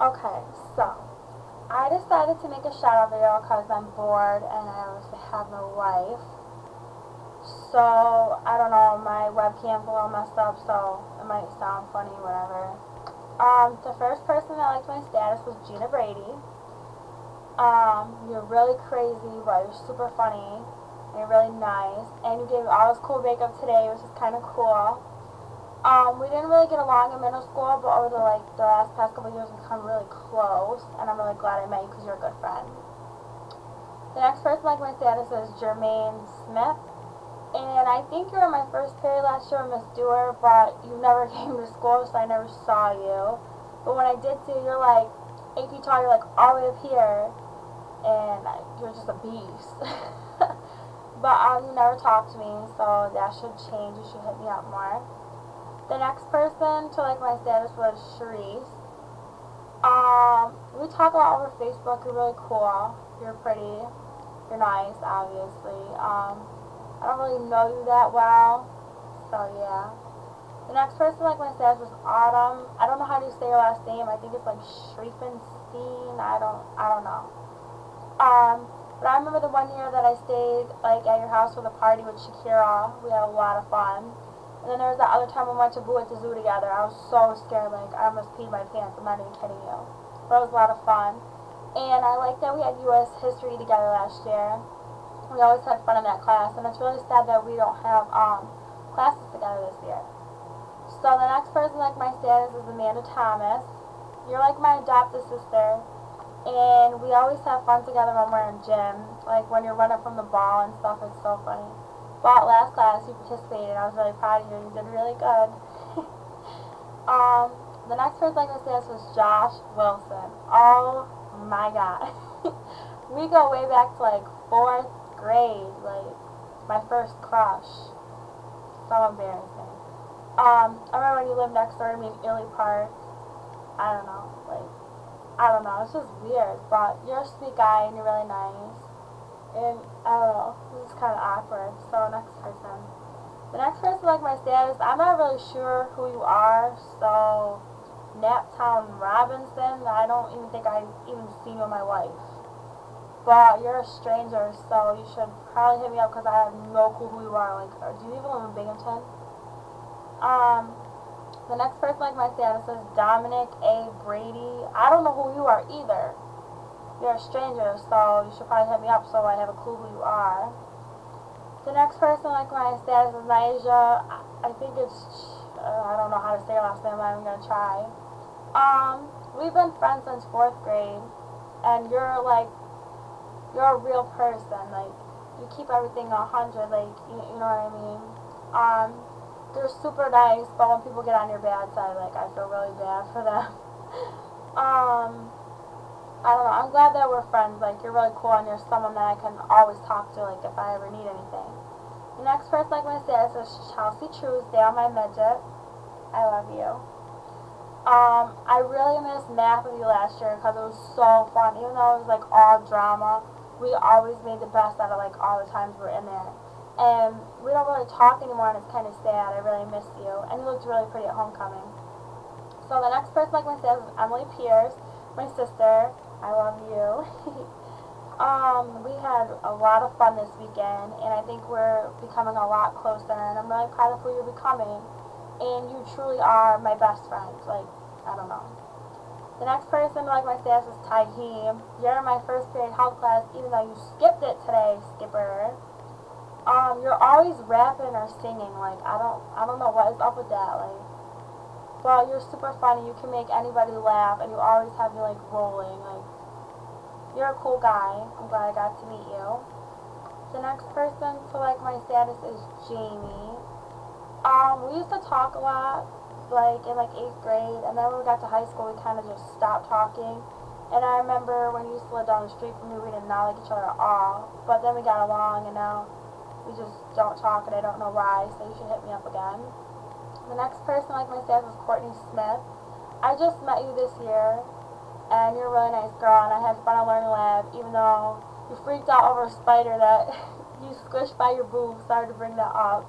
Okay, so I decided to make a shout out video because I'm bored and I obviously have no life. So I don't know, my webcam's a little messed up, so it might sound funny, whatever. The first person that liked my status was Gina Brady. You're really crazy, but you're super funny and you're really nice. And you gave all this cool makeup today, which is kind of cool. We didn't really get along in middle school, but over the last past couple of years, we've become really close, and I'm really glad I met you because you're a good friend. The next person like my status is Jermaine Smith, and I think you were my first period last year with Miss Dewar, but you never came to school, so I never saw you. But when I did see you, you're like 8 feet tall, you're like all the way up here, and you're just a beast. But you never talked to me, so that should change. You should hit me up more. The next person to like my status was Sharice. We talk a lot over Facebook. You're really cool. You're pretty. You're nice, obviously. I don't really know you that well, so yeah. The next person like my status was Autumn. I don't know how to say your last name. I think it's like Schriefenstein. I don't know. But I remember the one year that I stayed like at your house for the party with Shakira. We had a lot of fun. And then there was that other time we went to Boo at the Zoo together. I was so scared, like I almost peed my pants. I'm not even kidding you. But it was a lot of fun. And I like that we had U.S. history together last year. We always had fun in that class, and it's really sad that we don't have classes together this year. So the next person like my status is Amanda Thomas. You're like my adopted sister, and we always have fun together when we're in gym. Like when you're running from the ball and stuff, it's so funny. But last class you participated. I was really proud of you. You did really good. The next person like my status was Josh Wilson. Oh my god. We go way back to like fourth grade. Like my first crush. So embarrassing. I remember when you lived next door to me in Ely Park. I don't know, like, I don't know, it's just weird, but you're a sweet guy and you're really nice, and I don't know, this is kind of awkward. So next person. The next person like my status, I'm not really sure who you are, so Naptown Robinson, I don't even think I've even seen you in my life. But you're a stranger, so you should probably hit me up because I have no clue who you are. Like, do you even live in Binghamton? Um, the next person like my status is Dominic A. Brady. I don't know who you are either. You're a stranger, so you should probably hit me up so I have a clue who you are. The next person like my status is Naija. I think it's, I don't know how to say her last name, but I'm going to try. We've been friends since fourth grade, and you're a real person. Like, you keep everything 100, like, you know what I mean? They're super nice, but when people get on your bad side, like, I feel really bad for them. I don't know, I'm glad that we're friends. Like, you're really cool and you're someone that I can always talk to, like, if I ever need anything. The next person like my status is Chelsea Truesdale, my midget. I love you. I really missed math with you last year because it was so fun. Even though it was, like, all drama, we always made the best out of, like, all the times we were in there. And we don't really talk anymore, and it's kind of sad. I really miss you. And you looked really pretty at homecoming. So the next person like my status is Emily Pierce, my sister. I love you. We had a lot of fun this weekend, and I think we're becoming a lot closer, and I'm really proud of who you're becoming. And you truly are my best friend. Like, I don't know. The next person like my status is Taheem. You're in my first period health class, even though you skipped it today, Skipper. You're always rapping or singing. Like, I don't know what is up with that. Like, well, you're super funny. You can make anybody laugh, and you always have me like rolling. Like, you're a cool guy. I'm glad I got to meet you. The next person to like my status is Jamie. We used to talk a lot, like in like 8th grade, and then when we got to high school, we kind of just stopped talking. And I remember when you used to live down the street from me, we did not like each other at all. But then we got along, and now we just don't talk, and I don't know why. So you should hit me up again. The next person like my status is Courtney Smith. I just met you this year, and you're a really nice girl, and I had fun at Learning Lab, even though you freaked out over a spider that you squished by your boob. Sorry to bring that up.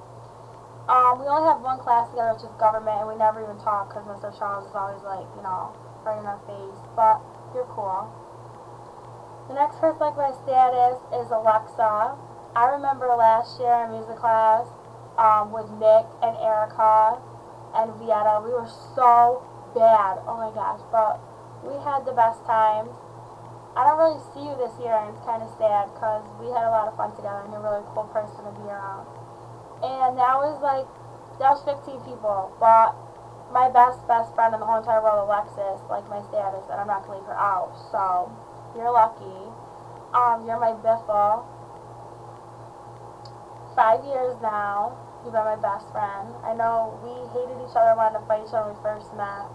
We only have one class together, which is government, and we never even talk because Mr. Charles is always like, you know, right in our face, but you're cool. The next person like my status is Alexa. I remember last year in music class with Nick and Erica and Vieta. We were so bad. Oh my gosh, but we had the best times. I don't really see you this year, and it's kind of sad because we had a lot of fun together, and you're a really cool person to be around. And that was 15 people, but my best friend in the whole entire world, Alexis, like my status, and I'm not gonna leave her out. So you're lucky. You're my biffle. 5 years now. You've been my best friend. I know we hated each other, wanted to fight each other when we first met,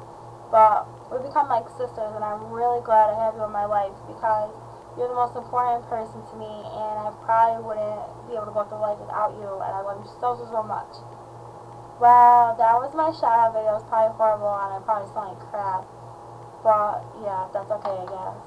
but we become like sisters, and I'm really glad I have you in my life because you're the most important person to me, and I probably wouldn't be able to go through life without you, and I love you so, so, so much. Well, that was my shout-out video. It was probably horrible, and I probably sound like crap, but yeah, that's okay, I guess.